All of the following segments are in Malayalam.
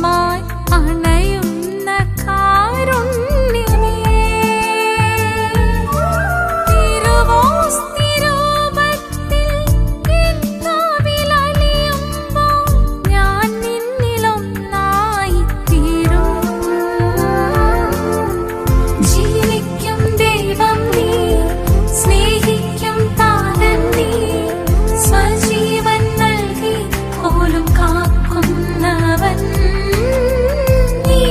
നിത്യമായി അണയുന്ന കാരുണ്യമേ, തിരുവോസ്തിരൂപത്തിൽ ഇന്നാവിലലിയുമ്പോൾ ഞാൻ നിന്നിലൊന്നായി തീരും. ജീവിക്കും ദൈവം നീ, സ്നേഹിക്കും താതൻ നീ, സ്വജീവൻ നൽകി പോലും കാക്കുന്നവൻ നീ.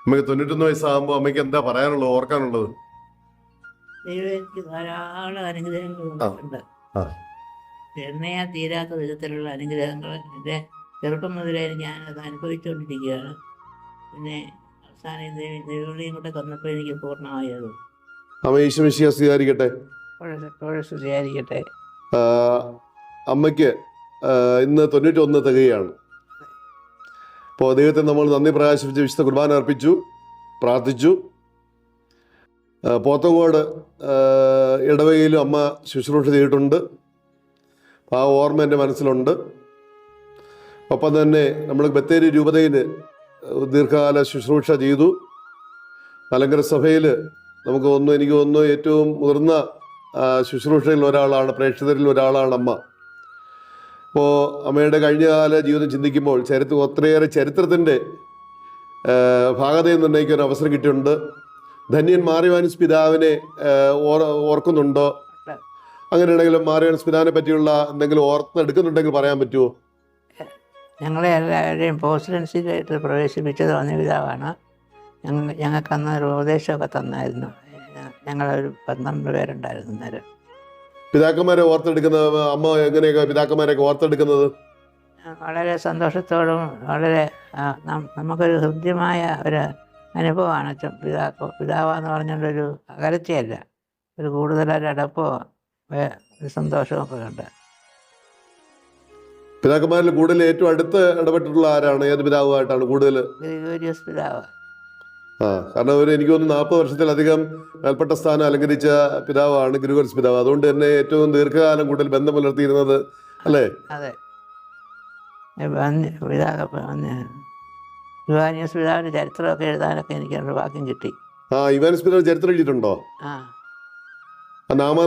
അമ്മയ്ക്ക് 91 വയസ്സാകുമ്പോൾ അമ്മയ്ക്ക് എന്താ പറയാനുള്ളത്, ഓർക്കാനുള്ളത്? ദൈവം എനിക്ക് ധാരാളം അനുഗ്രഹങ്ങൾ ഉണ്ട്. ആ എണ്ണയാൽ തീരാത്ത വിധത്തിലുള്ള അനുഗ്രഹങ്ങൾ എൻ്റെ ചെറുപ്പം മുതലേ ഞാനത് അനുഭവിച്ചുകൊണ്ടിരിക്കുകയാണ്. പിന്നെ അവസാനം ദൈവവിളിയും കൂടെ തന്നപ്പോൾ എനിക്ക് പൂർണ്ണമായത്. അമ്മ ഈശോമിശിഹായെ സ്വീകരിക്കട്ടെ. എപ്പോഴും സ്തുതിയായിരിക്കട്ടെ. അമ്മയ്ക്ക് ഇന്ന് 91 തികയാണ്. അപ്പോൾ ദൈവത്തെ നമ്മൾ നന്ദി പ്രകാശിപ്പിച്ച് വിശുദ്ധ കുർബാന അർപ്പിച്ചു, പ്രാർത്ഥിച്ചു. പോത്തങ്കോട് ഇടവകയിലും അമ്മ ശുശ്രൂഷ ചെയ്തിട്ടുണ്ട്. ആ ഓർമ്മ എൻ്റെ മനസ്സിലുണ്ട്. ഒപ്പം തന്നെ നമ്മൾ ബത്തേരി രൂപതയിൽ ദീർഘകാല ശുശ്രൂഷ ചെയ്തു. മലങ്കര സഭയിൽ എനിക്ക് തോന്നുന്നു ഏറ്റവും മുതിർന്ന ശുശ്രൂഷയിൽ ഒരാളാണ്, പ്രേക്ഷിതരിൽ ഒരാളാണ് അമ്മ. അപ്പോൾ അമ്മയുടെ കഴിഞ്ഞകാല ജീവിതം ചിന്തിക്കുമ്പോൾ ഒത്തിരിയേറെ ചരിത്രത്തിൻ്റെ ഭാഗതയെ നിർണ്ണയിക്കാൻ ഒരു അവസരം കിട്ടിയിട്ടുണ്ട്. ധന്യൻ മാറിവാനിസ് പിതാവിനെ ഓർക്കുന്നുണ്ടോ? അങ്ങനെയാണെങ്കിലും മാറിവാനിസ് പിതാവിനെ പറ്റിയുള്ള എന്തെങ്കിലും ഓർത്തെടുക്കുന്നുണ്ടെങ്കിൽ പറയാൻ പറ്റുമോ? ഞങ്ങളെ എല്ലാവരെയും പോസ്റ്റൻസിലായിട്ട് പ്രവേശിപ്പിച്ചത് വന്ന പിതാവാണ്. ഞങ്ങൾക്ക് അന്ന് ഒരു ഉപദേശമൊക്കെ തന്നായിരുന്നു. ഞങ്ങളൊരു 12 പേരുണ്ടായിരുന്നു നേരം. പിതാക്കന്മാരെ ഓർത്തെടുക്കുന്നത് അമ്മ എങ്ങനെയൊക്കെ പിതാക്കന്മാരെയൊക്കെ ഓർത്തെടുക്കുന്നത്? വളരെ സന്തോഷത്തോടും വളരെ നമുക്കൊരു ഹൃദ്യമായ ഒരു അനുഭവമാണ്. പിതാവെന്ന് പറഞ്ഞുകൊണ്ടൊരു അകലത്തെയല്ല, ഒരു കൂടുതലൊരു അടപ്പോ ഒരു സന്തോഷമൊക്കെ ഉണ്ട്. പിതാക്കന്മാരിൽ കൂടുതൽ ഏറ്റവും അടുത്ത് ഇടപെട്ടിട്ടുള്ള ആരാണ്? ഏത് പിതാവുമായിട്ടാണ് കൂടുതൽ? ഗ്രിഗോരിയോസ് പിതാവ്. കാരണം എനിക്ക് തോന്നുന്നു 40 വർഷത്തിലധികം മേൽപ്പെട്ട സ്ഥാനം അലങ്കരിച്ച പിതാവാണ് ഗ്രിഗോരിയോസ് പിതാവ്. അതുകൊണ്ട് തന്നെ ഏറ്റവും ദീർഘകാലം കൂടുതൽ ബന്ധം പുലർത്തിയിരുന്നത് അല്ലേ? അതെ. യുവാനിയസ് പിതാവിൻ്റെ ചരിത്രമൊക്കെ എഴുതാനൊക്കെ എനിക്ക് ഭാഗ്യം കിട്ടി. യുവാനിയസ് പിതാവ് ചരിത്രം എഴുതിയിട്ടുണ്ടോ? നാമ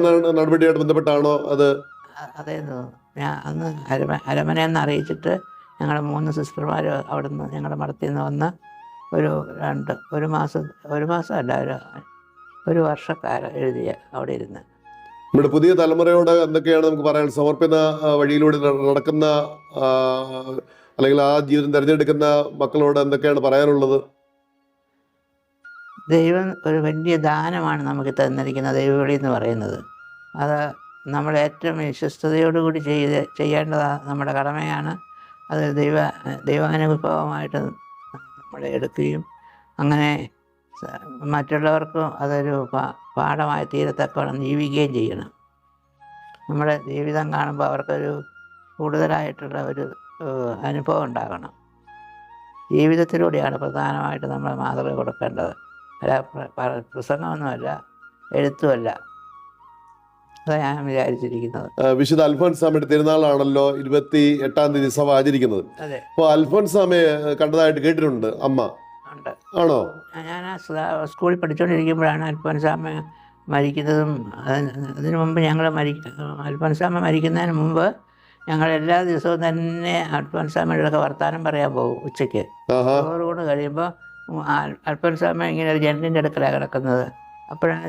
നടപടിയായിട്ട് ബന്ധപ്പെട്ടാണോ അത്? അതേന്ന് ഞാൻ അന്ന് അരമനയെന്ന് അറിയിച്ചിട്ട് ഞങ്ങളുടെ 3 സിസ്റ്റർമാർ അവിടെ നിന്ന് ഞങ്ങളുടെ മഠത്തിൽ നിന്ന് വന്ന് ഒരു മാസമല്ല ഒരു വർഷക്കാലം എഴുതിയ അവിടെ ഇരുന്ന്. നമ്മുടെ പുതിയ തലമുറയോട് എന്തൊക്കെയാണ് നമുക്ക് പറയാൻ? സമർപ്പിത വഴിയിലൂടെ നടക്കുന്ന അല്ലെങ്കിൽ ആ ജീവിതം തിരഞ്ഞെടുക്കുന്ന മക്കളോട് എന്തൊക്കെയാണ് പറയാനുള്ളത്? ദൈവം ഒരു വലിയ ദാനമാണ് നമുക്ക് തന്നിരിക്കുന്ന ദൈവവിളി എന്ന് പറയുന്നത്. അത് നമ്മൾ ഏറ്റവും വിശ്വസ്തയോടുകൂടി ചെയ്യേണ്ടതാണ്, നമ്മുടെ കടമയാണ്. അത് ദൈവാനുഭവമായിട്ട് നമ്മൾ എടുക്കുകയും അങ്ങനെ മറ്റുള്ളവർക്കും അതൊരു പാഠമായി തീരത്തക്കവണ്ണം ജീവിക്കുകയും ചെയ്യണം. നമ്മുടെ ജീവിതം കാണുമ്പോൾ അവർക്കൊരു കൂടുതലായിട്ടുള്ള ഒരു അനുഭവം ഉണ്ടാകണം. ജീവിതത്തിലൂടെയാണ് പ്രധാനമായിട്ട് നമ്മൾ മാതൃക കൊടുക്കേണ്ടത്. പ്രസംഗമൊന്നുമല്ല, എഴുത്തുമല്ല. അതാണ് ഞാൻ വിചാരിച്ചിരിക്കുന്നത്. വിശുദ്ധ അൽഫോൻസാമയുടെ തിരുനാളാണല്ലോ 28-ാം തീയതി സഭ ആചരിക്കുന്നത്. അപ്പോൾ അൽഫോൻസാമയെ കണ്ടതായിട്ട് കേട്ടിട്ടുണ്ട് അമ്മ, ആണോ? ഞാൻ സ്കൂളിൽ പഠിച്ചുകൊണ്ടിരിക്കുമ്പോഴാണ് അൽഫോൻസാമ മരിക്കുന്നതും. അതിനു മുമ്പ് അൽഫോൻസാമ മരിക്കുന്നതിന് മുമ്പ് ഞങ്ങൾ എല്ലാ ദിവസവും തന്നെ അൽഫോൻസാമയുടെ വർത്താനം പറയാൻ പോകും. ഉച്ചയ്ക്ക് ചോറുകൊണ്ട് കഴിയുമ്പോൾ അൽഫോൻസാമ ഇങ്ങനെ ഒരു ജനലിൻ്റെ അടുക്കലാണ് കിടക്കുന്നത്. അപ്പോഴാണ്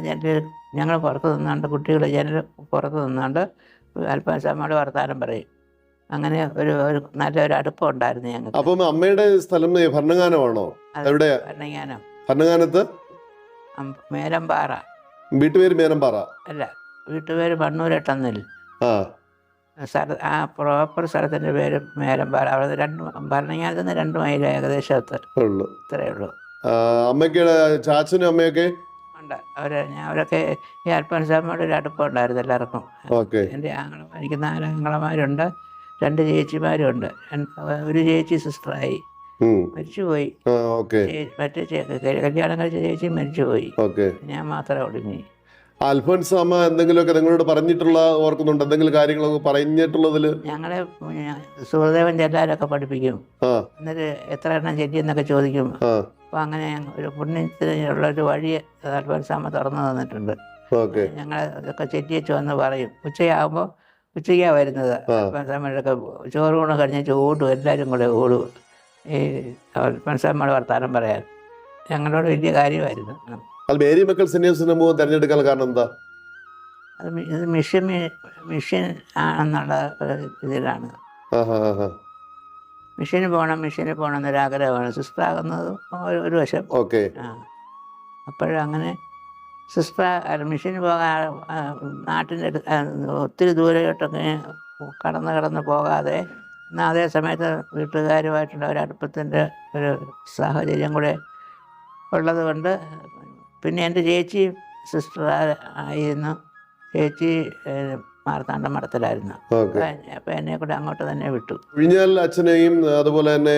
ഞങ്ങൾ പുറത്ത് നിന്നാണ്ട്, കുട്ടികൾ ജനൽ പുറത്ത് നിന്നാണ്ട് അൽഫോൻസാമയോട് വർത്താനം പറയും. അങ്ങനെ ഒരു നല്ലൊരു അടുപ്പം ഉണ്ടായിരുന്നു ഞങ്ങൾക്ക്. അപ്പം അമ്മയുടെ സ്ഥലം ഭരണങ്ങാനമാണോ? ഭരണങ്ങാനത്ത് മേലമ്പാറ. വീട്ടുപേര് മേലമ്പാറ അല്ല, വീട്ടുപേര് മണ്ണൂരെട്ടന്നിൽ. ആ പ്രോപ്പർ സ്ഥലത്തിൻ്റെ പേര് മേലമ്പാറ. അവിടെ ഭരണങ്ങാനത്ത് നിന്ന് 2 മൈൽ ഏകദേശം ഇത്രയേ ഉള്ളൂ. അമ്മയ്ക്ക് ചാച്ചനും അമ്മയൊക്കെ ഉണ്ട്. അവരൊക്കെ ഈ അൽഫോൻസാമയോട് ഒരു അടുപ്പം ഉണ്ടായിരുന്നു എല്ലാവർക്കും. എൻ്റെ എനിക്ക് 4 ആങ്ങളമാരുണ്ട്, 2 ചേച്ചിമാരുണ്ട്. ഒരു ചേച്ചി സിസ്റ്ററായി മരിച്ചുപോയി. മറ്റേ കല്യാണം കഴിച്ച ചേച്ചി മരിച്ചുപോയി. ഞാൻ മാത്രമേ ഒടുങ്ങി. അൽഫോൻസാമ എന്തെങ്കിലുമൊക്കെ നിങ്ങളോട് പറഞ്ഞിട്ടുള്ള ഓർക്കുന്നുണ്ട്? എന്തെങ്കിലും കാര്യങ്ങളൊക്കെ പറഞ്ഞിട്ടുള്ളതിൽ? ഞങ്ങളെ സുഹൃദേവൻ ചെല്ലാനൊക്കെ പഠിപ്പിക്കും. എന്നിട്ട് എത്ര എണ്ണം ചെല്ലിയെന്നൊക്കെ ചോദിക്കും. അപ്പോൾ അങ്ങനെ ഒരു പുണ്യത്തിനുള്ള ഒരു വഴി അൽഫോൻസാമ തുറന്നു തന്നിട്ടുണ്ട്. ഞങ്ങളതൊക്കെ ചെല്ലിയേച്ച് വന്ന് പറയും. ഉച്ചയ്ക്കാണ് വരുന്നത്. അൽഫോൻസാമയൊക്കെ ചോറ് കൊണ്ട് കഴിഞ്ഞ് ഓടും, എല്ലാവരും കൂടെ ഓടും ഈ അൽഫോൻസാമയുടെ വർത്താനം പറയാൻ. ഞങ്ങളോട് വലിയ കാര്യമായിരുന്നു. മേരി മക്കൾ സന്യാസ സമൂഹം തിരഞ്ഞെടുക്കാൻ കാരണം എന്താ? അത് മിഷൻ ആണെന്നുള്ള ഇതിലാണ്. മിഷന് പോകണം എന്നൊരാഗ്രഹമാണ്. സിസ്റ്ററാകുന്നത് ഒരു വശം. ഓക്കെ. അപ്പോഴങ്ങനെ സിസ്റ്റർ മിഷന് പോകാൻ നാട്ടിൻ്റെ ഒത്തിരി ദൂരമായിട്ടൊക്കെ കടന്ന് പോകാതെ എന്നാൽ അതേ സമയത്ത് വീട്ടുകാരുമായിട്ടുള്ള ഒരു അടുപ്പത്തിൻ്റെ ഒരു സാഹചര്യം കൂടെ ഉള്ളത് കൊണ്ട് പിന്നെ എൻ്റെ ചേച്ചി സിസ്റ്റർ ആയിരുന്നു. ചേച്ചി മാർത്താണ്ഡ മഠത്തിലായിരുന്നു. അപ്പം എന്നെ കൂടെ അങ്ങോട്ട് തന്നെ വിട്ടു. വിഴിഞ്ഞാൽ അച്ഛനെയും അതുപോലെ തന്നെ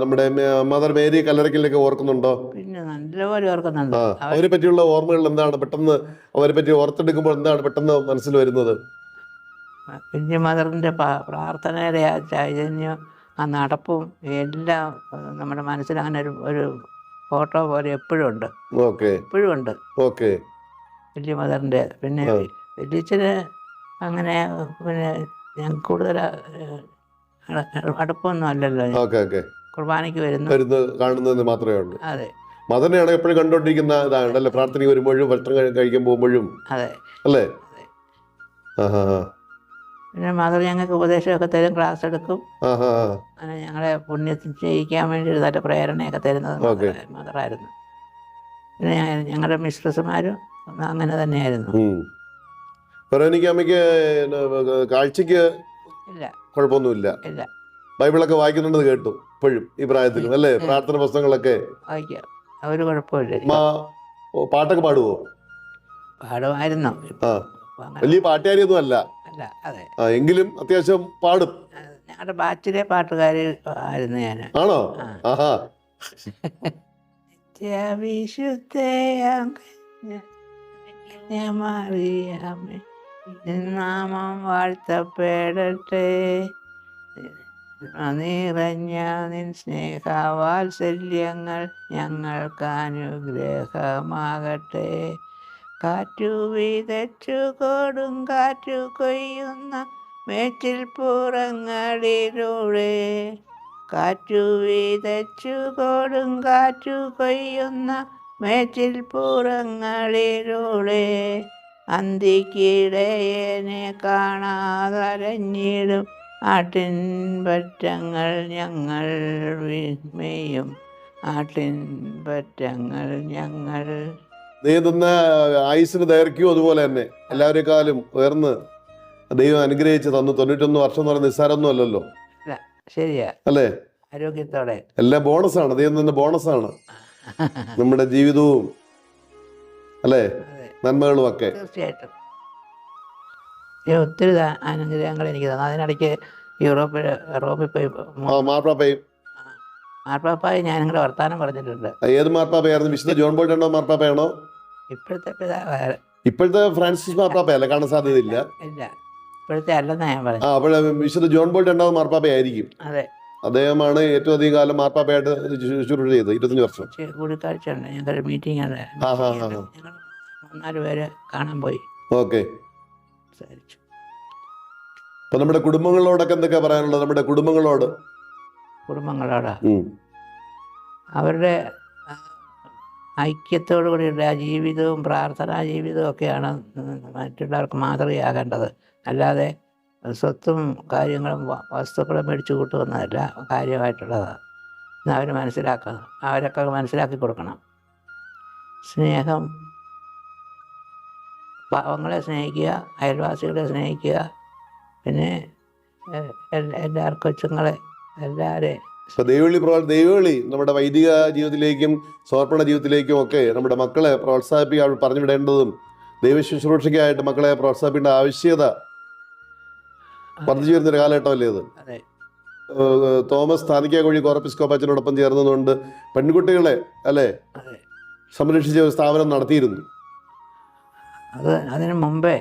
നമ്മുടെ മദർ മേരി കല്ലറയ്ക്കലൊക്കെ ഓർക്കുന്നുണ്ടോ? പിന്നെ നല്ലപോലെ ഓർക്കുന്നുണ്ട്. അവരെ പറ്റിയുള്ള ഓർമ്മകൾ എന്താണ് പെട്ടെന്ന്, അവരെ പറ്റി ഓർത്തെടുക്കുമ്പോൾ എന്താണ് പെട്ടെന്ന് മനസ്സിൽ വരുന്നത്? കുഞ്ഞു മദറിൻ്റെ പ്രാർത്ഥനയുടെ ആ ചൈതന്യം, ആ നടപ്പും എല്ലാം നമ്മുടെ മനസ്സിൽ അങ്ങനെ ഒരു ഫോട്ടോ പോലെ എപ്പോഴും ഉണ്ട്. എപ്പോഴും ഉണ്ട് വലിയ മദറിൻ്റെ. പിന്നെ വലിയച്ഛന് അങ്ങനെ പിന്നെ ഞാൻ കൂടുതൽ അടുപ്പമൊന്നും അല്ലല്ലോ. കുർബാനയ്ക്ക് വരുന്നു കാണുന്നത് മാത്രമേ ഉള്ളൂ. അതെ. മദറിനെയാണ് എപ്പോഴും കണ്ടോണ്ടിരിക്കുന്ന ഇതാണല്ലേ, പ്രാർത്ഥനയ്ക്ക് വരുമ്പോഴും ഭക്ഷണം കഴിക്കാൻ പോകുമ്പോഴും. അതെ അല്ലേ? പിന്നെ മദർ ഞങ്ങൾക്ക് ഉപദേശമൊക്കെ തരും, ക്ലാസ് എടുക്കും. അങ്ങനെ ഞങ്ങളെ പുണ്യത്തിൽ ചെയ്യിക്കാൻ വേണ്ടി ഒരു നല്ല പ്രേരണയൊക്കെ തരുന്നത് മദറായിരുന്നു. പിന്നെ ഞങ്ങളുടെ മിസ്ട്രസ്സുമാരും അങ്ങനെ തന്നെയായിരുന്നു. അമ്മയ്ക്ക് കാഴ്ചക്ക് ഇല്ല, കുഴപ്പമൊന്നുമില്ല. ഇല്ല. ബൈബിളൊക്കെ വായിക്കുന്നുണ്ടെന്ന് കേട്ടു ഇപ്പോഴും ഈ പ്രായത്തിലും, അല്ലേ? പ്രാർത്ഥന പുസ്തകങ്ങളൊക്കെ വായിക്കാം, ഒരു കുഴപ്പമില്ല. പാട്ടൊക്കെ പാടുവോ? പാടുമായിരുന്നു. വലിയ പാട്ടുകാരിയൊന്നും അല്ല. അല്ല, അതെ. എങ്കിലും അത്യാവശ്യം പാടും. ഞങ്ങളുടെ ബാച്ചിലെ പാട്ടുകാരി ആയിരുന്നു ഞാൻ. ആണോ? ആഹാ. മറിയാമേ നാമം വാഴ്ത്തപ്പെടട്ടെ, നിറഞ്ഞ നിൻ സ്നേഹവാത്സല്യങ്ങൾ ഞങ്ങൾക്ക് അനുഗ്രഹമാകട്ടെ. കാറ്റു വിതച്ചു കൊടുങ്കാറ്റു കൊയ്യുന്ന മേച്ചിൽ പുറങ്ങളിലൂടെ, കാറ്റു വിതച്ചു കൊടുങ്കാറ്റു കൊയ്യുന്ന മേച്ചിൽ പുറങ്ങളിലൂടെ, അന്തിക്കിടയനെ കാണാതലഞ്ഞിടും ആട്ടിൻ പറ്റങ്ങൾ ഞങ്ങൾ മേയും, ആട്ടിൻ പറ്റങ്ങൾ ഞങ്ങൾ. നീ തന്ന ആയുസിന് ദൈർഘ്യവും അതുപോലെ തന്നെ എല്ലാവരെക്കാളും ഉയർന്ന് ദൈവം അനുഗ്രഹിച്ച് തന്നു. 91 വർഷം എന്ന് പറയുന്നത് നിസ്സാരമൊന്നും അല്ലല്ലോ. ശരിയാ, അല്ലേ? ആരോഗ്യത്തോടെ എല്ലാം ബോണസാണ്, ദൈവം തന്നെ ബോണസാണ് നമ്മുടെ ജീവിതവും, അല്ലേ? നന്മകളും ഒക്കെ. തീർച്ചയായിട്ടും ഒത്തിരി അനുഗ്രഹങ്ങൾ എനിക്ക് തന്നു. അതിനിടയ്ക്ക് യൂറോപ്പിൽ പോയി മാർപ്പാപ്പായി ഞാൻ നിങ്ങളുടെ വർത്താനം പറഞ്ഞിട്ടുണ്ട്. ഏത് മാർപ്പാപ്പയായിരുന്നു? വിശുദ്ധ ജോൺ പോൾ രണ്ടാം മാർപ്പാപ്പയാണോ? ഇപ്പോഴത്തെ ഫ്രാൻസിസ് മാർപ്പാപ്പയല്ല, കാണാൻ സാധ്യതയില്ല. ഇല്ല, ഇപ്പോഴത്തെ അല്ലെന്നാ ഞാൻ പറഞ്ഞു. അപ്പോൾ വിശുദ്ധ ജോൺ പോൾ രണ്ടാമത് മാർപ്പാപ്പയായിരിക്കും. അതെ, അദ്ദേഹമാണ് ഏറ്റവും അധികം കാലം മാർപ്പാപ്പയായിട്ട് ശുശ്രൂഷ ചെയ്തത്, 25 വർഷം. കൂടിക്കാഴ്ച ഉണ്ട്, ഞങ്ങളുടെ മീറ്റിംഗ് ആണ്. ഞങ്ങൾ 3-4 പേര് കാണാൻ പോയി. ഓക്കെ. അപ്പൊ നമ്മുടെ കുടുംബങ്ങളോടൊക്കെ എന്തൊക്കെയാ പറയാനുള്ളത്? നമ്മുടെ കുടുംബങ്ങളോട് അവരുടെ ഐക്യത്തോടു കൂടിയുള്ള ആ ജീവിതവും പ്രാർത്ഥനാ ജീവിതവും ഒക്കെയാണ് മറ്റുള്ളവർക്ക് മാതൃകയാകേണ്ടത്. അല്ലാതെ സ്വത്തും കാര്യങ്ങളും വസ്തുക്കളും മേടിച്ചു കൂട്ടുന്നതല്ല കാര്യമായിട്ടുള്ളത്. അവർ മനസ്സിലാക്കണം, അവരൊക്കെ മനസ്സിലാക്കി കൊടുക്കണം. സ്നേഹം, പാവങ്ങളെ സ്നേഹിക്കുക, അയൽവാസികളെ സ്നേഹിക്കുക, പിന്നെ എല്ലാവർക്കും കൊച്ചുങ്ങളെ എല്ലാവരെയും. ദൈവവിളി നമ്മുടെ വൈദിക ജീവിതത്തിലേക്കും സമർപ്പണ ജീവിതത്തിലേക്കും ഒക്കെ നമ്മുടെ മക്കളെ പ്രോത്സാഹിപ്പിക്കാൻ പറഞ്ഞു വിടേണ്ടതും ദൈവ ശുശ്രൂഷയ്ക്കായിട്ട് മക്കളെ പ്രോത്സാഹിപ്പിക്കേണ്ട ആവശ്യകത വർദ്ധിച്ചു വരുന്നൊരു കാലഘട്ടമല്ലേ ഇത്? തോമസ് സ്ഥാനിക്കാക്കുഴി കോറപ്പിസ്കോപ്പച്ചനോടൊപ്പം ചേർന്നതുകൊണ്ട് പെൺകുട്ടികളെ, അല്ലേ, സംരക്ഷിച്ച ഒരു സ്ഥാപനം നടത്തിയിരുന്നു. അതിനു മുമ്പേ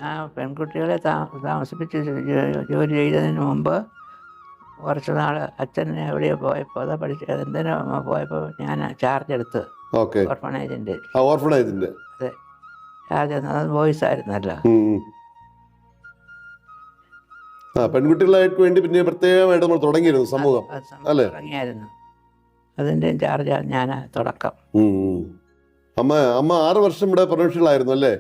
ആ പെൺകുട്ടികളെ താമസിപ്പിച്ച് ജോലി ചെയ്തതിന് മുമ്പ് കുറച്ച് നാൾ അച്ഛൻ എവിടെയോ പോയപ്പോൾ അത് എന്തിനോ പോയപ്പോൾ ഞാൻ ചാർജ് എടുത്ത് ഓർഫണേജിൻ്റെ. അതെ, ചാർജ് അത് ബോയ്സ് ആയിരുന്നല്ലോ. പെൺകുട്ടികളായിട്ട് വേണ്ടി പിന്നെ പ്രത്യേകമായിട്ട് നമ്മൾ തുടങ്ങിയിരുന്നു സമൂഹം, അല്ലേ? തുടങ്ങിയായിരുന്നു. അതിൻ്റെ ചാർജ് ഞാൻ തുടക്കം. അമ്മ 6 വർഷം ഇവിടെ പ്രൊഫഷണലായിരുന്നു, അല്ലേ?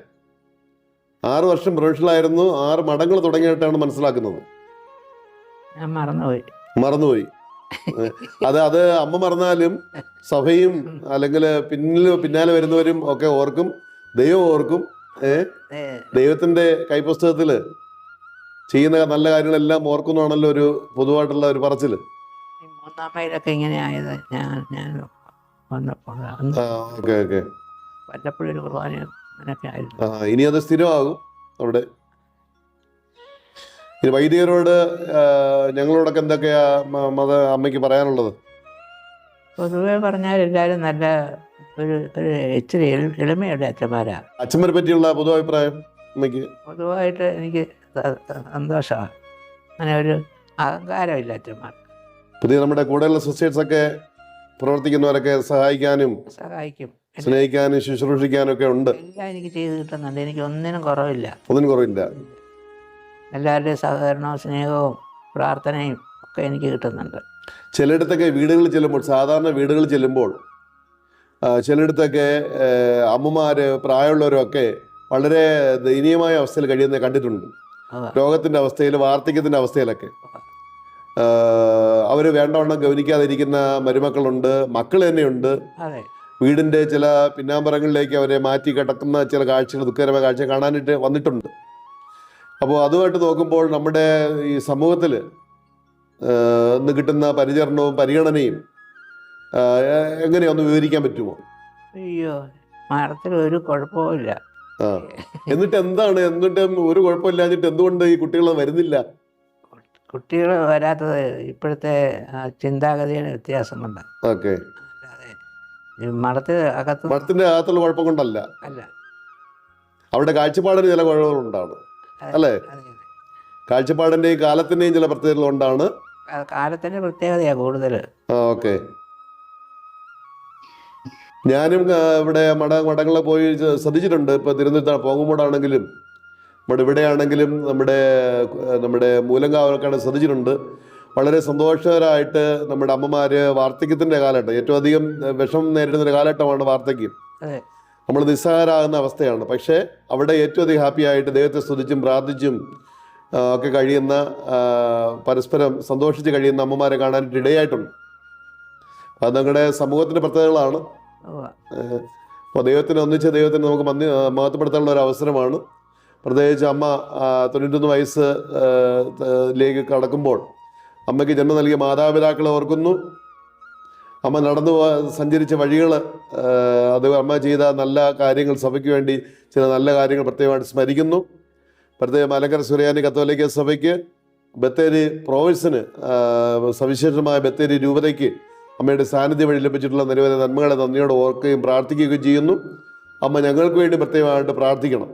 6 വർഷം പ്രൊഫഷണലായിരുന്നു. 6 മഠങ്ങൾ തുടങ്ങിയിട്ടാണ് മനസ്സിലാക്കുന്നത്. ഞാൻ മറന്നുപോയി. മറന്നുപോയി. അത് അമ്മ മറന്നാലും സഭയും അല്ലെങ്കിൽ പിന്നാലെ വരുന്നവരും ഒക്കെ ഓർക്കും, ദൈവം ഓർക്കും. ദൈവത്തിന്റെ കൈപ്പുസ്തകത്തില് ചെയ്യുന്ന നല്ല കാര്യങ്ങളെല്ലാം ഓർക്കുന്നതാണല്ലോ ഒരു പൊതുവായിട്ടുള്ള ഒരു പറച്ചില്. ഈ 3-ാം മൈലൊക്കെ ഇങ്ങനെ ആയത് ഞാൻ വന്നപ്പോൾ ഓക്കെ ഓക്കെ. വല്ലപ്പോഴും ഒരു കുർബാന അങ്ങനെയൊക്കെ ആയിരുന്നു. ഇനി അത് സ്ഥിരമാകും അവിടെ. ഈ വൈദികരോട് ഞങ്ങളോടൊക്കെ എന്തൊക്കെയാ അമ്മയ്ക്ക് പറയാനുള്ളത്? പൊതുവെ പറഞ്ഞാൽ എല്ലാവരും നല്ല ഒരു ഇച്ചിരി എളിമയുടെ അച്ഛന്മാരാ. അച്ഛന്മാരെ പറ്റിയുള്ള പൊതു അഭിപ്രായം അമ്മയ്ക്ക്? പൊതുവായിട്ട് എനിക്ക് സന്തോഷമാണ്. അങ്ങനെ ഒരു അഹങ്കാരമില്ല അച്ഛന്മാർ. പുതിയ നമ്മുടെ കൂടെയുള്ള സിസ്റ്റേഴ്സൊക്കെ പ്രവർത്തിക്കുന്നവരൊക്കെ സഹായിക്കാനും സഹായിക്കും, സ്നേഹിക്കാനും ശുശ്രൂഷിക്കാനും ഒക്കെ ഉണ്ട്. എല്ലാം എനിക്ക് ചെയ്ത് കിട്ടുന്നുണ്ട്. എനിക്ക് ഒന്നിനും കുറവില്ല. ഒന്നിനും കുറവില്ല. എല്ലാവരുടെയും സഹകരണവും സ്നേഹവും പ്രാർത്ഥനയും ഒക്കെ എനിക്ക് കിട്ടുന്നുണ്ട്. ചിലയിടത്തൊക്കെ വീടുകളിൽ ചെല്ലുമ്പോൾ, സാധാരണ വീടുകളിൽ ചെല്ലുമ്പോൾ ചിലയിടത്തൊക്കെ അമ്മമാര് പ്രായമുള്ളവരൊക്കെ വളരെ ദയനീയമായ അവസ്ഥയിൽ കഴിയുന്നത് കണ്ടിട്ടുണ്ട്. രോഗത്തിന്റെ അവസ്ഥയിൽ, വാർദ്ധക്യത്തിന്റെ അവസ്ഥയിലൊക്കെ അവര് വേണ്ടവണ്ണം ഗവനിക്കാതിരിക്കുന്ന മരുമക്കളുണ്ട്, മക്കൾ തന്നെയുണ്ട്. അതെ, വീടിന്റെ ചില പിന്നാമ്പറങ്ങളിലേക്ക് അവരെ മാറ്റി കിടക്കുന്ന ചില കാഴ്ചകൾ, ദുഃഖകരമായ കാഴ്ച കാണാനായിട്ട് വന്നിട്ടുണ്ട്. അപ്പോൾ അതുമായിട്ട് നോക്കുമ്പോൾ നമ്മുടെ ഈ സമൂഹത്തിൽ ഇന്ന് കിട്ടുന്ന പരിചരണവും പരിഗണനയും എങ്ങനെയൊന്ന് വിവരിക്കാൻ പറ്റുമോ? അയ്യോ, മഠത്തിൽ ഒരു കുഴപ്പമില്ല. എന്നിട്ടും ഒരു കുഴപ്പമില്ലാഞ്ഞിട്ട് എന്തുകൊണ്ട് ഈ കുട്ടികൾ വരുന്നില്ല? കുട്ടികൾ വരാത്തത് ഇപ്പോഴത്തെ ചിന്താഗതിയുടെ വ്യത്യാസം കൊണ്ട്. ഓക്കെ. മഠത്തിന്റെ അകത്തുള്ള കുഴപ്പം കൊണ്ടല്ല, അല്ല, അവരുടെ കാഴ്ചപ്പാടിന് ചില കുഴപ്പങ്ങളുണ്ടാണ് അല്ലേ? കാഴ്ചപ്പാടിന്റെയും കാലത്തിന്റെയും ചില പ്രത്യേകതകൾ കൊണ്ടാണ്. കാലത്തിന്റെ പ്രത്യേകതയാ കൂടുതൽ. ഓക്കെ. ഞാനും ഇവിടെ മഠങ്ങളിൽ പോയി ശ്രദ്ധിച്ചിട്ടുണ്ട്. ഇപ്പൊ തിരുവനന്തപുരത്ത് പോങ്ങുമ്പോടാണെങ്കിലും ഇവിടെയാണെങ്കിലും നമ്മുടെ മൂലങ്കാവൊക്കെയാണ് ശ്രദ്ധിച്ചിട്ടുണ്ട്. വളരെ സന്തോഷകരമായിട്ട് നമ്മുടെ അമ്മമാര് വാർദ്ധക്യത്തിന്റെ കാലഘട്ടം, ഏറ്റവും അധികം വിഷമം നേരിടുന്ന ഒരു കാലഘട്ടമാണ് വാർദ്ധക്യം. നമ്മൾ നിസ്സഹായരാകുന്ന അവസ്ഥയാണ്. പക്ഷേ അവിടെ ഏറ്റവും അധികം ഹാപ്പി ആയിട്ട് ദൈവത്തെ സ്തുതിച്ചും പ്രാർത്ഥിച്ചും ഒക്കെ കഴിയുന്ന, പരസ്പരം സന്തോഷിച്ച് കഴിയുന്ന അമ്മമാരെ കാണാനായിട്ട് ഇടയായിട്ടുണ്ട്. അത് ഞങ്ങളുടെ സമൂഹത്തിന്റെ പ്രത്യേകതകളാണ്. അപ്പോൾ ദൈവത്തിന് നമുക്ക് മഹത്വപ്പെടുത്താനുള്ള ഒരു അവസരമാണ്. പ്രത്യേകിച്ച് അമ്മ 91 വയസ്സിലേക്ക് കടക്കുമ്പോൾ അമ്മയ്ക്ക് ജന്മം നൽകിയ മാതാപിതാക്കളെ ഓർക്കുന്നു. അമ്മ സഞ്ചരിച്ച വഴികൾ, അത് അമ്മ ചെയ്ത നല്ല കാര്യങ്ങൾ, സഭയ്ക്ക് വേണ്ടി ചില നല്ല കാര്യങ്ങൾ പ്രത്യേകമായിട്ട് സ്മരിക്കുന്നു. പ്രത്യേകം മലങ്കര സുറിയാനി കത്തോലിക്ക സഭയ്ക്ക്, ബത്തേരി പ്രോവിൻസിന്, സവിശേഷമായ ബത്തേരി രൂപതയ്ക്ക് അമ്മയുടെ സാന്നിധ്യം വഴി ലഭിച്ചിട്ടുള്ള നിരവധി നന്മകളെ നന്ദിയോടെ ഓർക്കുകയും പ്രാർത്ഥിക്കുകയും ചെയ്യുന്നു. അമ്മ ഞങ്ങൾക്ക് വേണ്ടി പ്രത്യേകമായിട്ട് പ്രാർത്ഥിക്കണം.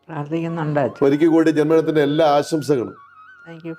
പ്രാർത്ഥിക്കുന്നുണ്ട്. ഒരിക്കൽ കൂടി ജന്മദിനത്തിന്റെ എല്ലാ ആശംസകളും. Thank you.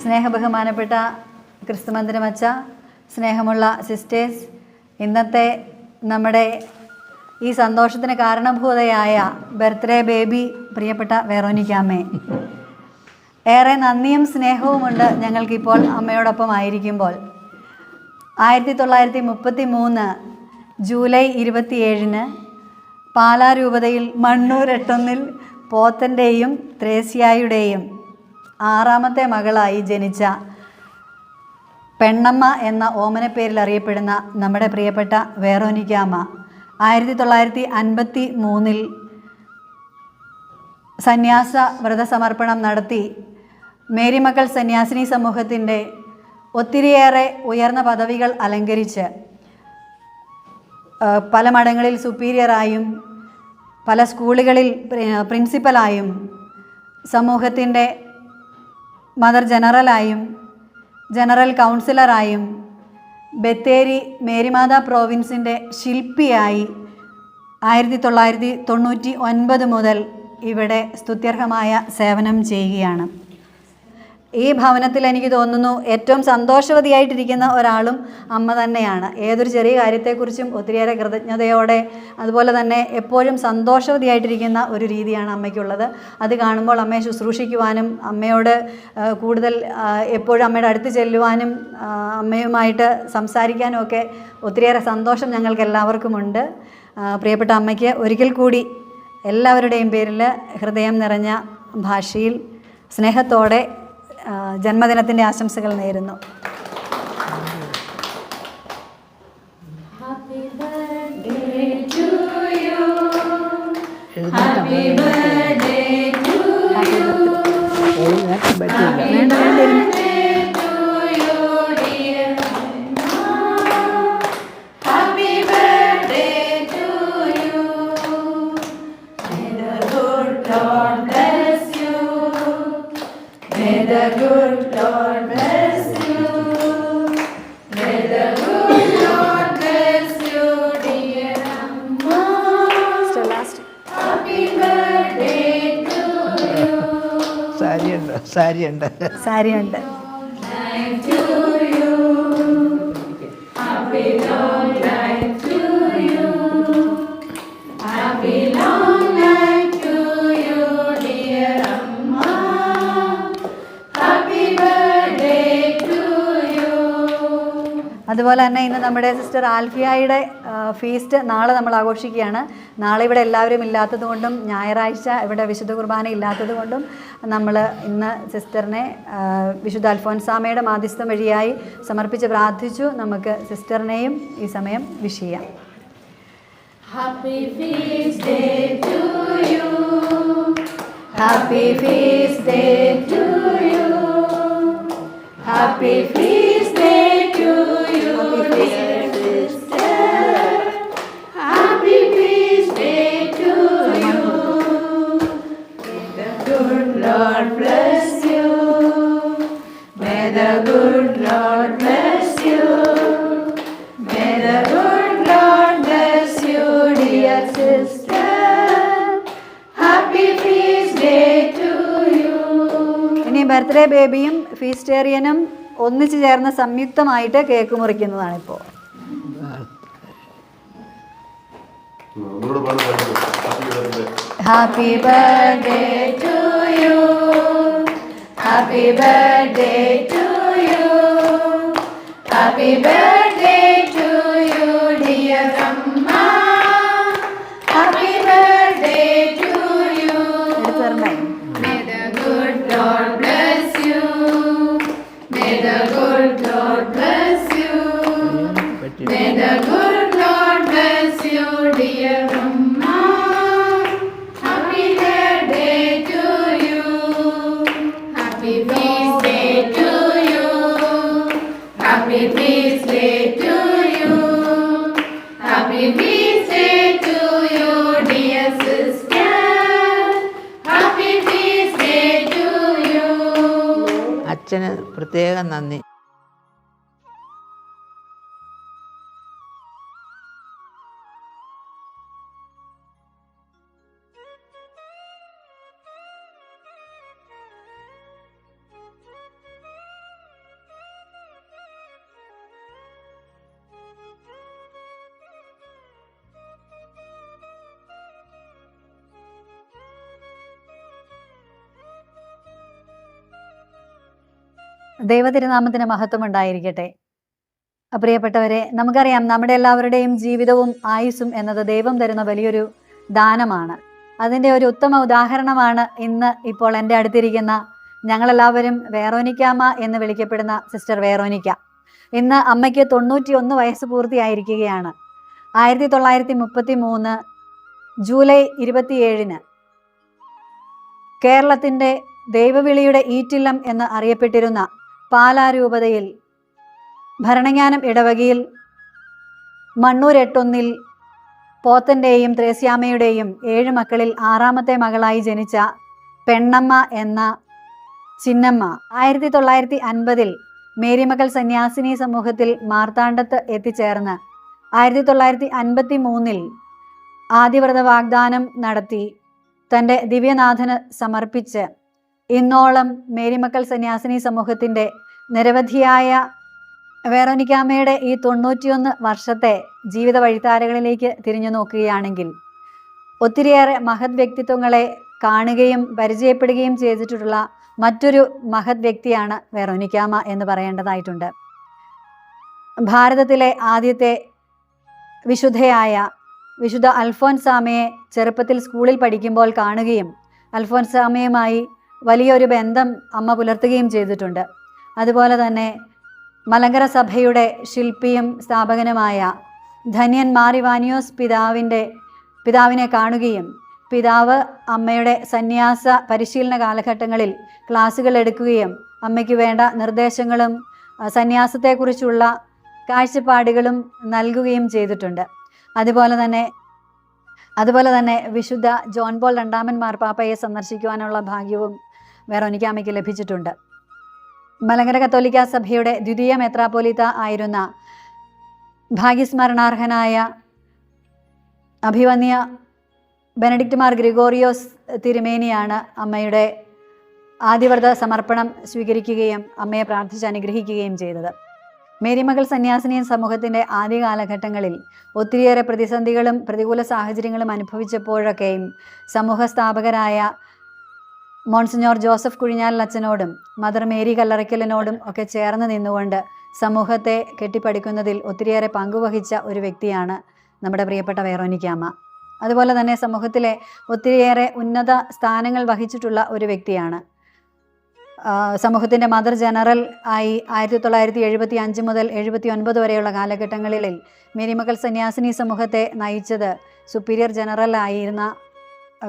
സ്നേഹബഹുമാനപ്പെട്ട ക്രിസ്തുമന്ദിരമച്ച, സ്നേഹമുള്ള സിസ്റ്റേഴ്സ്, ഇന്നത്തെ നമ്മുടെ ഈ സന്തോഷത്തിന് കാരണഭൂതയായ ബർത്ത്ഡേ ബേബി പ്രിയപ്പെട്ട വെറോനിക്കാമ്മേ, ഏറെ നന്ദിയും സ്നേഹവുമുണ്ട് ഞങ്ങൾക്കിപ്പോൾ അമ്മയോടൊപ്പം ആയിരിക്കുമ്പോൾ. 1933 ജൂലൈ 27 പാലാ രൂപതയിൽ മണ്ണൂരെട്ടൊന്നിൽ പോത്തൻ്റെയും ത്രേസ്യായുടെയും 6ാമത്തെ മകളായി ജനിച്ച പെണ്ണമ്മ എന്ന ഓമനപ്പേരിൽ അറിയപ്പെടുന്ന നമ്മുടെ പ്രിയപ്പെട്ട വെറോനിക്കാമ്മ 1953 സന്യാസ വ്രതസമർപ്പണം നടത്തി മേരിമക്കൾ സന്യാസിനി സമൂഹത്തിൻ്റെ ഒത്തിരിയേറെ ഉയർന്ന പദവികൾ അലങ്കരിച്ച് പല മഠങ്ങളിൽ സുപ്പീരിയറായും പല സ്കൂളുകളിൽ പ്രിൻസിപ്പലായും സമൂഹത്തിൻ്റെ മദർ ജനറലായും ജനറൽ കൗൺസിലറായും ബത്തേരി മേരിമാതാ പ്രോവിൻസിൻ്റെ ശില്പിയായി 1999 മുതൽ ഇവിടെ സ്തുത്യർഹമായ സേവനം ചെയ്യുകയാണ്. ഈ ഭവനത്തിൽ എനിക്ക് തോന്നുന്നു ഏറ്റവും സന്തോഷവതിയായിട്ടിരിക്കുന്ന ഒരാളും അമ്മ തന്നെയാണ്. ഏതൊരു ചെറിയ കാര്യത്തെക്കുറിച്ചും ഒത്തിരിയേറെ കൃതജ്ഞതയോടെ, അതുപോലെ തന്നെ എപ്പോഴും സന്തോഷവതിയായിട്ടിരിക്കുന്ന ഒരു രീതിയാണ് അമ്മയ്ക്കുള്ളത്. അത് കാണുമ്പോൾ അമ്മയെ ശുശ്രൂഷിക്കുവാനും അമ്മയോട് കൂടുതൽ എപ്പോഴും അമ്മയുടെ അടുത്ത് ചെല്ലുവാനും അമ്മയുമായിട്ട് സംസാരിക്കാനും ഒക്കെ ഒത്തിരിയേറെ സന്തോഷം ഞങ്ങൾക്ക് എല്ലാവർക്കുമുണ്ട്. പ്രിയപ്പെട്ട അമ്മയ്ക്ക് ഒരിക്കൽ കൂടി എല്ലാവരുടെയും പേരിൽ ഹൃദയം നിറഞ്ഞ ഭാഷയിൽ സ്നേഹത്തോടെ ജന്മദിനത്തിൻ്റെ ആശംസകൾ നേരുന്നു. സാരിയുണ്ട്. അതുപോലെ തന്നെ ഇന്ന് നമ്മുടെ സിസ്റ്റർ ആൽഫിയയുടെ ഫീസ്റ്റ് നാളെ നമ്മൾ ആഘോഷിക്കുകയാണ്. നാളെ ഇവിടെ എല്ലാവരും ഇല്ലാത്തത് കൊണ്ടും ഞായറാഴ്ച ഇവിടെ വിശുദ്ധ കുർബാന ഇല്ലാത്തത് കൊണ്ടും നമ്മൾ ഇന്ന് സിസ്റ്ററിനെ വിശുദ്ധ അൽഫോൻസാമയുടെ മാധ്യസ്ഥം വഴിയായി സമർപ്പിച്ച് പ്രാർത്ഥിച്ചു. നമുക്ക് സിസ്റ്ററിനെയും ഈ സമയം വിഷ് ചെയ്യാം. Happy feast day to you. Happy feast day to you. Happy feast day to you, dear sister. Happy feast day to you. May the good Lord bless you. May the good Lord bless you. May the good Lord bless you, dear sister. Happy feast day to you. ഇനി ബർത്ത്ഡേ ബേബിയും ഫീസ്റ്റേറിയനും ഒന്നിച്ചു ചേർന്ന് സംയുക്തമായിട്ട് cake മുറിക്കുന്നതാണിപ്പോൾ. Happy birthday to you. Happy birthday to you. Happy birthday to you, dear Amma. Happy birthday to you. May the good Lord bless you. May the good Lord bless you. May the good Lord bless you, dear Amma. Happy birthday to you. Happy feast day to you. Happy feast day to you. Happy feast day to you, dear sister. Happy feast day to you. അച്ഛന് പ്രത്യേകം നന്ദി. ദൈവതിരുനാമത്തിന് മഹത്വം ഉണ്ടായിരിക്കട്ടെ. പ്രിയപ്പെട്ടവരെ, നമുക്കറിയാം നമ്മുടെ എല്ലാവരുടെയും ജീവിതവും ആയുസ്സും എന്നത് ദൈവം തരുന്ന വലിയൊരു ദാനമാണ്. അതിൻ്റെ ഒരു ഉത്തമ ഉദാഹരണമാണ് ഇപ്പോൾ എൻ്റെ അടുത്തിരിക്കുന്ന ഞങ്ങളെല്ലാവരും വേറോനിക്കാമ്മ എന്ന് വിളിക്കപ്പെടുന്ന സിസ്റ്റർ വേറോനിക്ക. ഇന്ന് അമ്മയ്ക്ക് 91 വയസ്സ് പൂർത്തിയായിരിക്കുകയാണ്. 1933 ജൂലൈ 27 കേരളത്തിൻ്റെ ദൈവവിളിയുടെ ഈറ്റില്ലം എന്ന് അറിയപ്പെട്ടിരുന്ന പാലാരൂപതയിൽ ഭരണങ്ങാനം ഇടവകയിൽ മണ്ണൂർ 8 പോത്തൻ്റെയും ത്രേസ്യാമ്മയുടെയും 7 മക്കളിൽ 6ാമത്തെ മകളായി ജനിച്ച പെണ്ണമ്മ എന്ന ചിന്നമ്മ 1950 മേരിമക്കൾ സന്യാസിനി സമൂഹത്തിൽ മാർത്താണ്ഡത്ത് എത്തിച്ചേർന്ന് 1953 ആദിവ്രത വാഗ്ദാനം നടത്തി തൻ്റെ ദിവ്യനാഥന് സമർപ്പിച്ച് ഇന്നോളം മേരിമക്കൾ സന്യാസിനി സമൂഹത്തിൻ്റെ നിരവധിയായ വേറോനിക്കാമ്മയുടെ ഈ 91 വർഷത്തെ ജീവിത വഴിത്താരകളിലേക്ക് തിരിഞ്ഞു നോക്കുകയാണെങ്കിൽ ഒത്തിരിയേറെ മഹത് വ്യക്തിത്വങ്ങളെ കാണുകയും പരിചയപ്പെടുകയും ചെയ്തിട്ടുള്ള മറ്റൊരു മഹത് വ്യക്തിയാണ് വേറോനിക്കാമ്മ എന്ന് പറയേണ്ടതായിട്ടുണ്ട്. ഭാരതത്തിലെ ആദ്യത്തെ വിശുദ്ധയായ വിശുദ്ധ അൽഫോൻസാമയെ ചെറുപ്പത്തിൽ സ്കൂളിൽ പഠിക്കുമ്പോൾ കാണുകയും അൽഫോൻസാമയുമായി വലിയൊരു ബന്ധം അമ്മ പുലർത്തുകയും ചെയ്തിട്ടുണ്ട്. അതുപോലെ തന്നെ മലങ്കര സഭയുടെ ശില്പിയും സ്ഥാപകനുമായ ധന്യൻ മാർ ഇവാനിയോസ് പിതാവിനെ കാണുകയും പിതാവ് അമ്മയുടെ സന്യാസ പരിശീലന കാലഘട്ടങ്ങളിൽ ക്ലാസ്സുകൾ എടുക്കുകയും അമ്മയ്ക്ക് വേണ്ട നിർദ്ദേശങ്ങളും സന്യാസത്തെക്കുറിച്ചുള്ള കാഴ്ചപ്പാടുകളും നൽകുകയും ചെയ്തിട്ടുണ്ട്. അതുപോലെ തന്നെ വിശുദ്ധ ജോൺ പോൾ 2 മാർപ്പാപ്പയെ സന്ദർശിക്കുവാനുള്ള ഭാഗ്യവും വേറോനിക്കാമ്മയ്ക്ക് ലഭിച്ചിട്ടുണ്ട്. മലങ്കര കത്തോലിക്ക സഭയുടെ ദ്വിതീയ മെത്രാപ്പോലീത്ത ആയിരുന്ന ഭാഗ്യസ്മരണാർഹനായ അഭിവന്യ ബെനഡിക്റ്റ് മാർ ഗ്രിഗോറിയോസ് തിരുമേനിയാണ് അമ്മയുടെ ആദിവ്രത സമർപ്പണം സ്വീകരിക്കുകയും അമ്മയെ പ്രാർത്ഥിച്ച് അനുഗ്രഹിക്കുകയും ചെയ്തത്. മേരിമകൾ സന്യാസിനി സമൂഹത്തിൻ്റെ ആദ്യ കാലഘട്ടങ്ങളിൽ ഒത്തിരിയേറെ പ്രതിസന്ധികളും പ്രതികൂല സാഹചര്യങ്ങളും അനുഭവിച്ചപ്പോഴൊക്കെയും സമൂഹ സ്ഥാപകരായ മോൺസിഞ്ഞോർ ജോസഫ് കുഴിഞ്ഞാൽ അച്ഛനോടും മദർ മേരി കല്ലറയ്ക്കലിനോടും ഒക്കെ ചേർന്ന് നിന്നുകൊണ്ട് സമൂഹത്തെ കെട്ടിപ്പടുക്കുന്നതിൽ ഒത്തിരിയേറെ പങ്കുവഹിച്ച ഒരു വ്യക്തിയാണ് നമ്മുടെ പ്രിയപ്പെട്ട വേറോനിക്കാമ്മ. അതുപോലെ തന്നെ സമൂഹത്തിലെ ഒത്തിരിയേറെ ഉന്നത സ്ഥാനങ്ങൾ വഹിച്ചിട്ടുള്ള ഒരു വ്യക്തിയാണ്. സമൂഹത്തിൻ്റെ മദർ ജനറൽ ആയി 1975 മുതൽ 79 വരെയുള്ള കാലഘട്ടങ്ങളിൽ മേരിമക്കൾ സന്യാസിനി സമൂഹത്തെ നയിച്ചത് സുപ്പീരിയർ ജനറൽ ആയിരുന്ന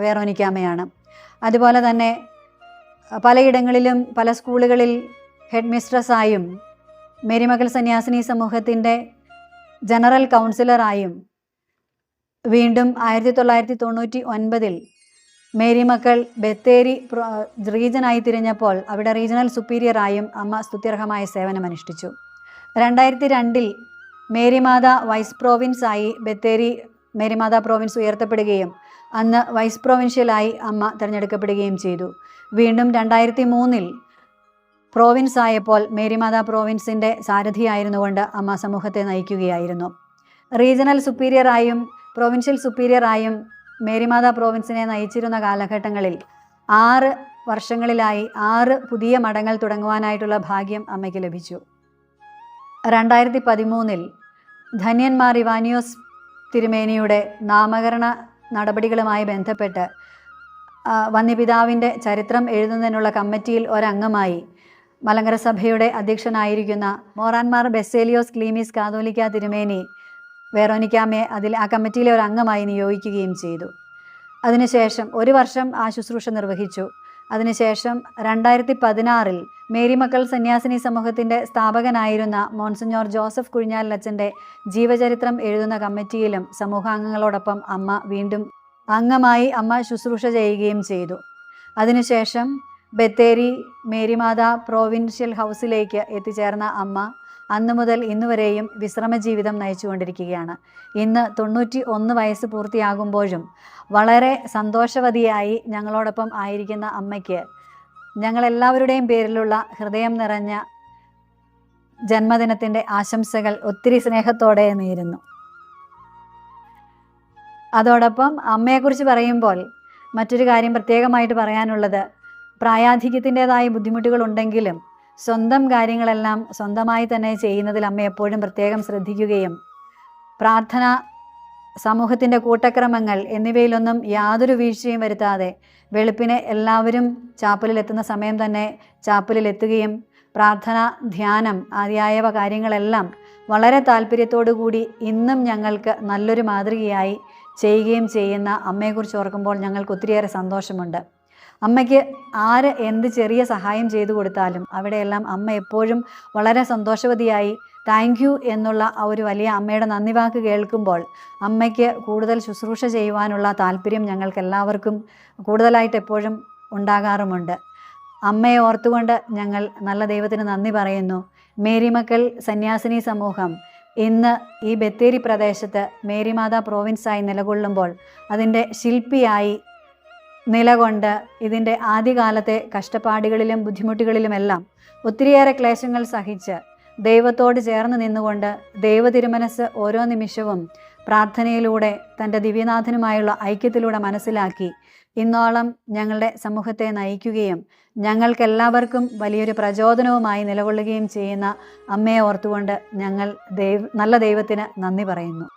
വേറോനിക്കാമ്മയാണ്. അതുപോലെ തന്നെ പലയിടങ്ങളിലും പല സ്കൂളുകളിൽ ഹെഡ് മിസ്ട്രസ്സായും മേരിമക്കൾ സന്യാസിനി സമൂഹത്തിൻ്റെ ജനറൽ കൗൺസിലറായും വീണ്ടും 1999 മേരിമക്കൾ ബത്തേരി റീജനായി തിരിഞ്ഞപ്പോൾ അവിടെ റീജിയണൽ സുപ്പീരിയറായും അമ്മ സ്തുത്യർഹമായ സേവനമനുഷ്ഠിച്ചു. 2002 മേരിമാത വൈസ് പ്രോവിൻസായി ബത്തേരി മേരിമാത പ്രോവിൻസ് ഉയർത്തപ്പെടുകയും അന്ന് വൈസ് പ്രൊവിൻഷ്യലായി അമ്മ തിരഞ്ഞെടുക്കപ്പെടുകയും ചെയ്തു. വീണ്ടും 2003 പ്രോവിൻസ് ആയപ്പോൾ മേരിമാത പ്രോവിൻസിൻ്റെ സാരഥിയായിരുന്നുകൊണ്ട് അമ്മ സമൂഹത്തെ നയിക്കുകയായിരുന്നു. റീജിയണൽ സുപ്പീരിയറായും പ്രൊവിൻഷ്യൽ സുപ്പീരിയറായും മേരിമാത പ്രോവിൻസിനെ നയിച്ചിരുന്ന കാലഘട്ടങ്ങളിൽ 6 വർഷങ്ങളിലായി 6 പുതിയ മഠങ്ങൾ തുടങ്ങുവാനായിട്ടുള്ള ഭാഗ്യം അമ്മയ്ക്ക് ലഭിച്ചു. 2013 ധന്യൻ മാർ ഇവാനിയോസ് തിരുമേനിയുടെ നാമകരണ നടപടികളുമായി ബന്ധപ്പെട്ട് വന്യപിതാവിൻ്റെ ചരിത്രം എഴുതുന്നതിനുള്ള കമ്മിറ്റിയിൽ ഒരംഗമായി മലങ്കര സഭയുടെ അധ്യക്ഷനായിരിക്കുന്ന മോറാൻമാർ ബെസേലിയോസ് ക്ലീമീസ് കാതോലിക്ക തിരുമേനി വേറോനിക്കാമ്മയെ ആ കമ്മിറ്റിയിലെ ഒരു അംഗമായി നിയോഗിക്കുകയും ചെയ്തു. അതിനുശേഷം 1 വർഷം ആ ശുശ്രൂഷ നിർവഹിച്ചു. അതിനുശേഷം 2016 മേരിമക്കൾ സന്യാസിനി സമൂഹത്തിൻ്റെ സ്ഥാപകനായിരുന്ന മോൺസിഞ്ഞോർ ജോസഫ് കുഴിഞ്ഞാൽ അച്ഛൻ്റെ ജീവചരിത്രം എഴുതുന്ന കമ്മിറ്റിയിലും സമൂഹാംഗങ്ങളോടൊപ്പം അമ്മ വീണ്ടും അംഗമായി ശുശ്രൂഷ ചെയ്യുകയും ചെയ്തു. അതിനുശേഷം ബത്തേരി മേരിമാത പ്രോവിൻഷ്യൽ ഹൗസിലേക്ക് എത്തിച്ചേർന്ന അമ്മ അന്നു മുതൽ ഇന്നുവരെയും വിശ്രമജീവിതം നയിച്ചുകൊണ്ടിരിക്കുകയാണ്. ഇന്ന് 91 വയസ്സ് പൂർത്തിയാകുമ്പോഴും വളരെ സന്തോഷവതിയായി ഞങ്ങളോടൊപ്പം ആയിരിക്കുന്ന അമ്മയ്ക്ക് ഞങ്ങളെല്ലാവരുടെയും പേരിലുള്ള ഹൃദയം നിറഞ്ഞ ജന്മദിനത്തിൻ്റെ ആശംസകൾ ഒത്തിരി സ്നേഹത്തോടെ നേരുന്നു. അതോടൊപ്പം അമ്മയെക്കുറിച്ച് പറയുമ്പോൾ മറ്റൊരു കാര്യം പ്രത്യേകമായിട്ട് പറയാനുള്ളത്, പ്രായാധിക്യത്തിൻ്റെതായ ബുദ്ധിമുട്ടുകളുണ്ടെങ്കിലും സ്വന്തം കാര്യങ്ങളെല്ലാം സ്വന്തമായി തന്നെ ചെയ്യുന്നതിൽ അമ്മ എപ്പോഴും പ്രത്യേകം ശ്രദ്ധിക്കുകയും പ്രാർത്ഥന, സമൂഹത്തിൻ്റെ കൂട്ടക്രമങ്ങൾ എന്നിവയിലൊന്നും യാതൊരു വീഴ്ചയും വരുത്താതെ വെളുപ്പിനെ എല്ലാവരും ചാപ്പലിലെത്തുന്ന സമയം തന്നെ ചാപ്പലിലെത്തുകയും പ്രാർത്ഥന, ധ്യാനം ആദിയായവ കാര്യങ്ങളെല്ലാം വളരെ താല്പര്യത്തോടു കൂടി ഇന്നും ഞങ്ങൾക്ക് നല്ലൊരു മാതൃകയായി ചെയ്യുകയും ചെയ്യുന്ന അമ്മയെക്കുറിച്ച് ഓർക്കുമ്പോൾ ഞങ്ങൾക്ക് ഒത്തിരിയേറെ സന്തോഷമുണ്ട്. അമ്മയ്ക്ക് ആര് എന്ത് ചെറിയ സഹായം ചെയ്തു കൊടുത്താലും അവിടെയെല്ലാം അമ്മ എപ്പോഴും വളരെ സന്തോഷവതിയായി താങ്ക് യു എന്നുള്ള ആ ഒരു വലിയ അമ്മയുടെ നന്ദി വാക്ക് കേൾക്കുമ്പോൾ അമ്മയ്ക്ക് കൂടുതൽ ശുശ്രൂഷ ചെയ്യുവാനുള്ള താല്പര്യം ഞങ്ങൾക്ക് എല്ലാവർക്കും കൂടുതലായിട്ട് എപ്പോഴും ഉണ്ടാകാറുമുണ്ട്. അമ്മയെ ഓർത്തുകൊണ്ട് ഞങ്ങൾ നല്ല ദൈവത്തിന് നന്ദി പറയുന്നു. മേരി മക്കൾ സന്യാസിനി സമൂഹം ഇന്ന് ഈ ബത്തേരി പ്രദേശത്ത് മേരിമാതാ പ്രോവിൻസായി നിലകൊള്ളുമ്പോൾ അതിൻ്റെ ശില്പിയായി നിലകൊണ്ട് ഇതിൻ്റെ ആദ്യകാലത്തെ കഷ്ടപ്പാടുകളിലും ബുദ്ധിമുട്ടുകളിലുമെല്ലാം ഒത്തിരിയേറെ ക്ലേശങ്ങൾ സഹിച്ച് ദൈവത്തോട് ചേർന്ന് നിന്നുകൊണ്ട് ദൈവതിരുമനസ് ഓരോ നിമിഷവും പ്രാർത്ഥനയിലൂടെ തൻ്റെ ദിവ്യനാഥനുമായുള്ള ഐക്യത്തിലൂടെ മനസ്സിലാക്കി ഇന്നോളം ഞങ്ങളുടെ സമൂഹത്തെ നയിക്കുകയും ഞങ്ങൾക്കെല്ലാവർക്കും വലിയൊരു പ്രചോദനവുമായി നിലകൊള്ളുകയും ചെയ്യുന്ന അമ്മയെ ഓർത്തുകൊണ്ട് ഞങ്ങൾ നല്ല ദൈവത്തിന് നന്ദി പറയുന്നു.